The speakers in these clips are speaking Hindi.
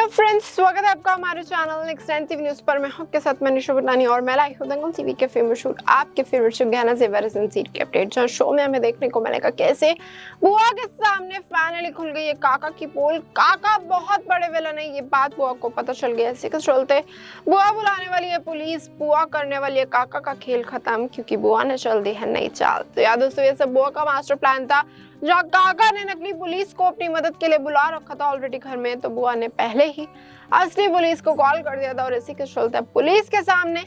फ्रेंड्स, स्वागत है आपका हमारे चैनल नेक्स्ट टीवी न्यूज पर। मैं हूं आपके साथ मनीषा बुटानी और मैं लाई हूं दंगल टीवी के फेमस शो आपके फेवरेट शो गहना जेवर सीट के अपडेट। जहां शो में हमें देखने को मिलेगा कैसे बुआ के सामने फाइनली खुल गई है काका की पोल। काका बहुत बड़े विलन है, ये बात बुआ को पता चल गया। इसी के चलते बुआ बुलाने वाली है पुलिस, बुआ करने वाली है काका का खेल खत्म, क्योंकि बुआ ने चल दी है नई चाल। तो याद दोस्तों, ये सब बुआ का मास्टर प्लान था, जहाँ काका ने नकली पुलिस को अपनी मदद के लिए बुला रखा था ऑलरेडी घर में। तो बुआ ने पहले ही असली पुलिस को कॉल कर दिया था और इसी के चलते पुलिस के सामने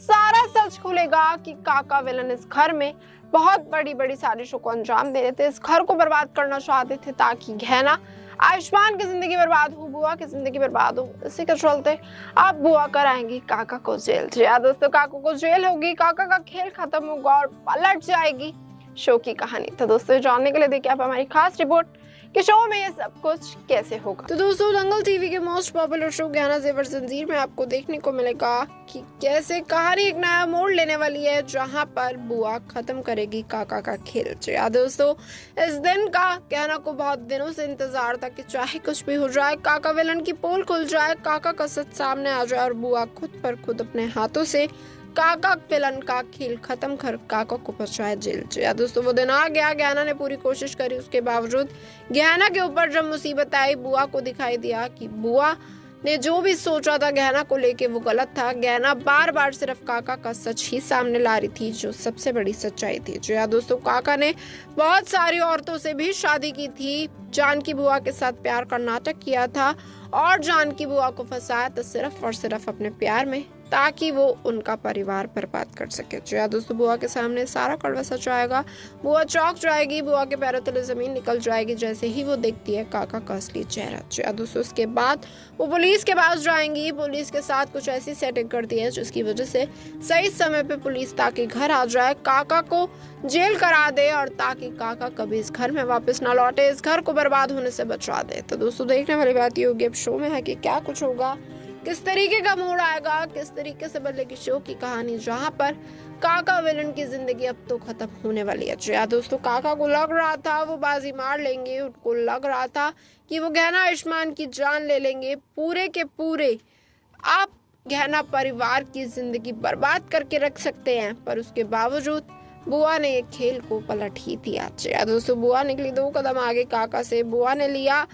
सारा सच खुलेगा कि काका विलन इस घर में बहुत बड़ी बड़ी साजिशों को अंजाम दे रहे थे, इस घर को बर्बाद करना चाहते थे ताकि गहना आयुष्मान की जिंदगी बर्बाद हो, बुआ की जिंदगी बर्बाद हो। इसी के चलते अब बुआ कराएंगी काका को जेल। यार दोस्तों, काका को जेल होगी, काका का खेल खत्म होगा और पलट जाएगी शो की कहानी। तो दोस्तों, जानने के लिए देखिए आप हमारी खास रिपोर्ट कि शो में ये सब कुछ कैसे होगा। तो दोस्तों, दंगल टीवी के मोस्ट पॉपुलर शो गहना जेवर जंजीर में आपको देखने को मिलेगा कि कैसे कहानी एक नया मोड़ लेने वाली है, जहां पर बुआ खत्म करेगी काका का खेल। यार दोस्तों, इस दिन का गहना को बहुत दिनों से इंतजार था कि चाहे कुछ भी हो जाए, काका विलन की पोल खुल जाए, काका का सच सामने आ जाए और बुआ खुद पर खुद अपने हाथों से काका विलन का खेल खत्म कर काका को पहुंचाया जेल। या दोस्तों, वो दिन आ गया। गहना ने पूरी कोशिश करी, उसके बावजूद गहना के ऊपर जब मुसीबत आई, बुआ को दिखाई दिया कि बुआ ने जो भी सोचा था गहना को लेके वो गलत था। गहना बार बार सिर्फ काका का सच ही सामने ला रही थी, जो सबसे बड़ी सच्चाई थी। जो यार दोस्तों, काका ने बहुत सारी औरतों से भी शादी की थी, जानकी बुआ के साथ प्यार का नाटक किया था और जानकी बुआ को फंसाया था सिर्फ और सिर्फ अपने प्यार में, ताकि वो उनका परिवार बर्बाद कर सके। जो यार दोस्तों, बुआ के सामने सारा कड़वा सच आएगा। बुआ चौंक जाएगी, बुआ के पैरों तले जमीन निकल जाएगी जैसे ही वो देखती है काका का असली चेहरा। जो यार दोस्तों, उसके बाद वो पुलिस के पास जाएंगी, पुलिस के साथ कुछ ऐसी सेटिंग करती है जिसकी वजह से सही समय पे पुलिस ताकि घर आ जाए, काका को जेल करा दे और ताकि काका कभी इस घर में वापस ना लौटे, इस घर को बर्बाद होने से बचा दे। तो दोस्तों, देखने वाली बात ये होगी अब शो में है कि क्या कुछ होगा, किस तरीके का मोड़ आएगा, किस तरीके से बदलेगी शो की कहानी, जहां पर काका विलन की जिंदगी अब तो खत्म होने वाली है। यार दोस्तों, काका को लग रहा था वो बाजी मार लेंगे, उनको लग रहा था कि वो गहना आयुष्मान की जान ले लेंगे, पूरे के पूरे आप गहना परिवार की जिंदगी बर्बाद करके रख सकते हैं, पर उसके बावजूद बुआ ने ये खेल को पलट ही दिया। यार दोस्तों, बुआ निकली 2 कदम आगे काका से। बुआ ने लिया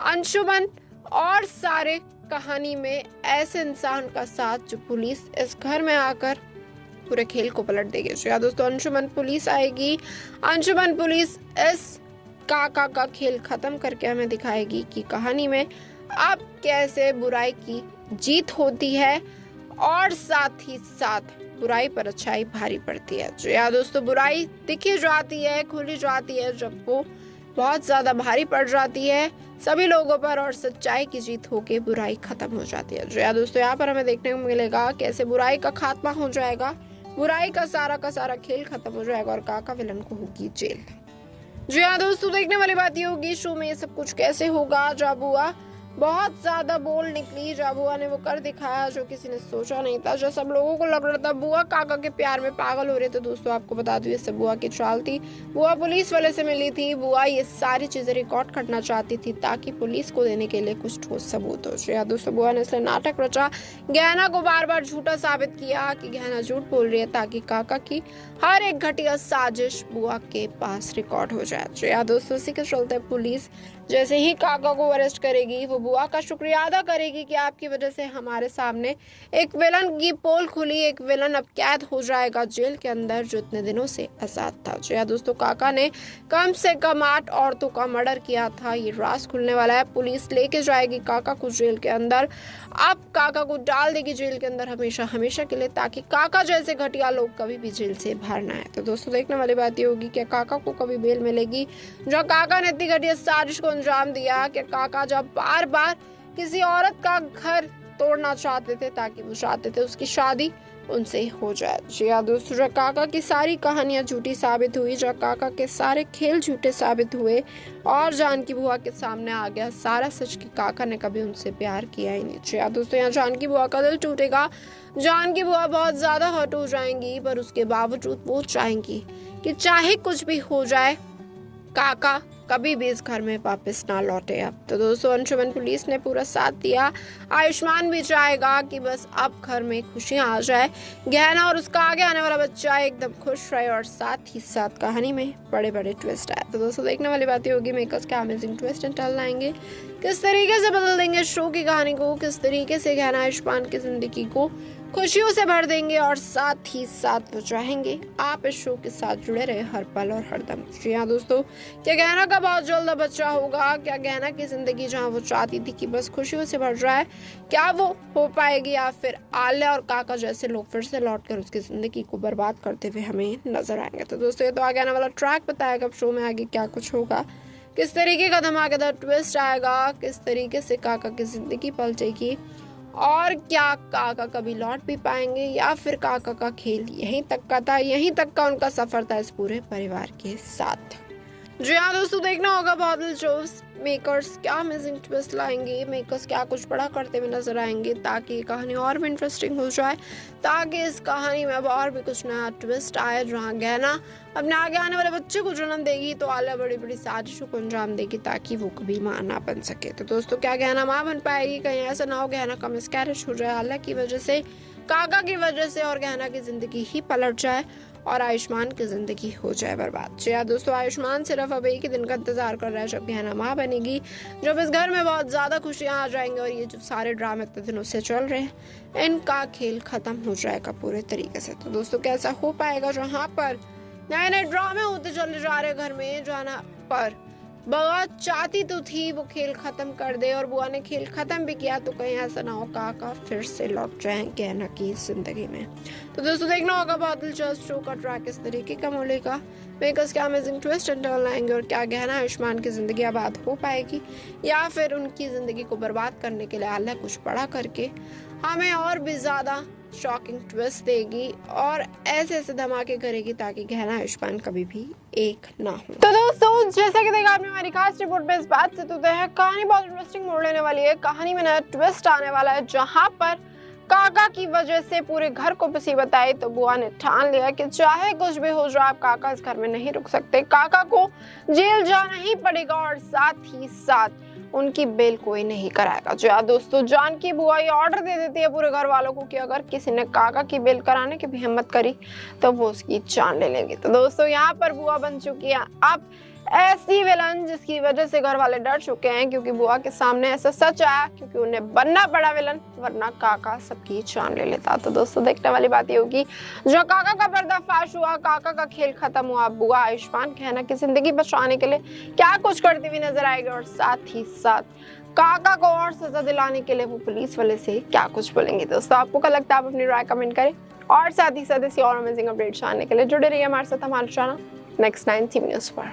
अंशुमन और सारे कहानी में ऐसे इंसान का साथ जो पुलिस इस घर में आकर पूरे खेल को पलट देगी। यार दोस्तों, अंशुमन पुलिस आएगी, अंशुमन पुलिस इस काका का खेल खत्म करके हमें दिखाएगी कि कहानी में अब कैसे बुराई की जीत होती है और साथ ही साथ बुराई पर अच्छाई भारी पड़ती है। जो यार दोस्तों, बुराई दिखी जाती है, खुली जाती है जब वो बहुत ज्यादा भारी पड़ जाती है सभी लोगों पर और सच्चाई की जीत होके बुराई खत्म हो जाती है। जो यार दोस्तों, यहाँ पर हमें देखने को मिलेगा कैसे बुराई का खात्मा हो जाएगा, बुराई का सारा खेल खत्म हो जाएगा और काका विलन को होगी जेल। जो यार दोस्तों, देखने वाली बात ये होगी शो में ये सब कुछ कैसे होगा। जब बुआ बहुत ज्यादा बोल निकली, जब बुआ ने वो कर दिखाया जो किसी ने सोचा नहीं था, जो सब लोगों को लग रहा था बुआ काका के प्यार में पागल हो रहे थे। दोस्तों, आपको बता दूं, इससे बुआ की चाल थी। बुआ पुलिस वाले से मिली थी, बुआ ये सारी चीजें रिकॉर्ड करना चाहती थी ताकि पुलिस को देने के लिए कुछ ठोस सबूत हो। या दोस्तों, बुआ ने इसलिए नाटक रचा, गहना को बार बार झूठा साबित किया कि गहना झूठ बोल रही है ताकि काका की हर एक घटिया साजिश बुआ के पास रिकॉर्ड हो जाए। या दोस्तों, इसी के चलते पुलिस जैसे ही काका को अरेस्ट करेगी, वो बुआ का शुक्रिया अदा करेगी कि आपकी वजह से हमारे सामने एक विलन की पोल खुली, एक विलन अब कैद हो जाएगा जेल के अंदर जो इतने दिनों से आजाद था। जो यार दोस्तों, काका ने कम से कम 8 औरतों का मर्डर किया था, ये राज खुलने वाला है। पुलिस लेके जाएगी काका को जेल के अंदर, अब काका को डाल देगी जेल के अंदर हमेशा हमेशा के लिए, ताकि काका जैसे घटिया लोग कभी भी जेल से बाहर ना आए। तो दोस्तों, देखने वाली बात ये होगी कि काका को कभी बेल मिलेगी, जो काका ने इतनी घटिया साजिश को अंजाम दिया कि काका जब बार बार किसी औरत का घर तोड़ना चाहते थे ताकि वो चाहते थे उसकी शादी उनसे हो जाए। जी हाँ दोस्तों, जब काका की सारी कहानियां झूठी साबित हुई, जब काका के सारे खेल झूठे साबित हुए और जानकी बुआ के सामने आ गया सारा सच कि काका ने कभी उनसे प्यार किया ही नहीं। जी हाँ दोस्तों, यहाँ जानकी बुआ का दिल टूटेगा, जानकी बुआ बहुत ज्यादा हर्ट हो जाएंगी, पर उसके बावजूद वो चाहेंगी कि चाहे कुछ भी हो जाए काका कभी भी इस घर में वापस ना लौटे। अब तो दोस्तों अंशुमन पुलिस ने पूरा साथ दिया। आयुष्मान भी चाहेगा कि बस अब घर में खुशियां आ जाए, गहना और उसका आगे आने वाला बच्चा एकदम खुश रहे और साथ ही साथ कहानी में बड़े बड़े ट्विस्ट आए। तो दोस्तों देखने वाली बातें होगी मेकर्स क्या अमेजिंग ट्विस्ट एंड टर्न लाएंगे, किस तरीके से बदल देंगे शो की कहानी को, किस तरीके से गहना आयुष्मान की जिंदगी को खुशियों से भर देंगे और साथ ही साथ वो चाहेंगे आप इस शो के साथ जुड़े रहे हर पल और हर दम। जी हाँ दोस्तों, क्या गहना का बहुत जल्द बच्चा होगा? क्या गहना की जिंदगी जहाँ वो चाहती थी कि बस खुशियों से भर जाए, क्या वो हो पाएगी या फिर आलिया और काका जैसे लोग फिर से लौट कर उसकी जिंदगी को बर्बाद करते हुए हमें नजर आएंगे? तो दोस्तों ये तो आगे आने वाला ट्रैक बताएगा शो में आगे क्या कुछ होगा, किस तरीके का धमाकेदार ट्विस्ट आएगा, किस तरीके से काका की जिंदगी पलटेगी और क्या काका कभी लौट भी पाएंगे या फिर काका का खेल यहीं तक का था, यहीं तक का उनका सफर था इस पूरे परिवार के साथ। जी हाँ दोस्तों, देखना होगा बादल जोश मेकर्स क्या अमेजिंग ट्विस्ट लाएंगे, मेकर्स क्या कुछ बड़ा करते हुए नजर आएंगे ताकि कहानी और भी इंटरेस्टिंग हो जाए, ताकि इस कहानी में अब और भी कुछ नया ट्विस्ट आए, जहाँ गहना अपने आगे आने वाले बच्चे को जन्म देगी तो आलिया बड़ी बड़ी साजिशों को अंजाम देगी ताकि वो कभी माँ ना बन सके। तो दोस्तों क्या गहना माँ बन पाएगी? कहीं ऐसा ना हो गहना का मिसकैरेज हो जाए आलिया की वजह से, काका की वजह से और गहना की जिंदगी ही पलट जाए और आयुष्मान की जिंदगी हो जाए बर्बाद। जी हाँ दोस्तों, आयुष्मान सिर्फ अब एक ही दिन का इंतजार कर रहा है जब गहना माँ बनेगी, जब इस घर में बहुत ज्यादा खुशियां आ जाएंगी और ये जो सारे ड्रामे इतने दिनों से चल रहे हैं इनका खेल खत्म हो जाएगा पूरे तरीके से। तो दोस्तों कैसा हो पाएगा जहाँ पर नए नए ड्रामे होते चले जा रहे घर में, जहाँ पर बुआ चाहती तो थी वो खेल खत्म कर दे और बुआ ने खेल खत्म भी किया, तो कहीं ऐसा ना हो काका फिर से लौट जाए गहना की जिंदगी में। तो दोस्तों देखना होगा बहुत दिलचस्प शो का ट्रैक इस तरीके का मिलेगा, मेकर्स क्या अमेजिंग ट्विस्ट एंड टर्न लाएंगे और क्या गहना आयुष्मान की जिंदगी आबाद हो पाएगी या फिर उनकी जिंदगी को बर्बाद करने के लिए आलिया कुछ बड़ा करके हमें और भी ज्यादा शॉकिंग ट्विस्ट देगी और ऐसे ऐसे धमाके करेगी ताकि गहना आयुष्मान कभी भी एक ना हो। तो दोस्तों जैसा कि देखा आपने हमारी खास रिपोर्ट में इस बात से तो है कहानी बहुत इंटरेस्टिंग मोड़ लेने वाली है, कहानी में नया ट्विस्ट आने वाला है जहां पर काका की वजह से पूरे घर को मुसीबत आई तो बुआ ने ठान लिया कि चाहे कुछ भी हो जाए आप काका इस घर में नहीं रुक सकते, काका को जेल जाना ही पड़ेगा और साथ ही साथ उनकी बेल कोई नहीं कराएगा। जो यार दोस्तों जानकी बुआ ये ऑर्डर दे देती है पूरे घर वालों को कि अगर किसी ने काका की बेल कराने की भी हिम्मत करी तो वो उसकी जान ले लेंगे। तो दोस्तों यहाँ पर बुआ बन चुकी है अब ऐसी विलन जिसकी वजह से घर वाले डर चुके हैं, क्योंकि बुआ के सामने ऐसा सच आया क्योंकि उन्हें बनना पड़ा विलन, वरना काका सबकी जान ले लेता। तो दोस्तों देखने वाली बात ये होगी जो काका का पर्दाफाश हुआ, काका का खेल खत्म हुआ, बुआ आयुष्मान गहना की जिंदगी बचाने के लिए क्या कुछ करती हुई नजर आएगी और साथ ही साथ काका को और सजा दिलाने के लिए वो पुलिस वाले से क्या कुछ बोलेंगे। दोस्तों आपको क्या लगता है, आप अपनी राय कमेंट करें और साथ ही साथ इसी और अमेजिंग अपडेट जानने के लिए जुड़े रहिए हमारे साथ हमारे चैनल नेक्स्ट 9 टीवी न्यूज़ पर।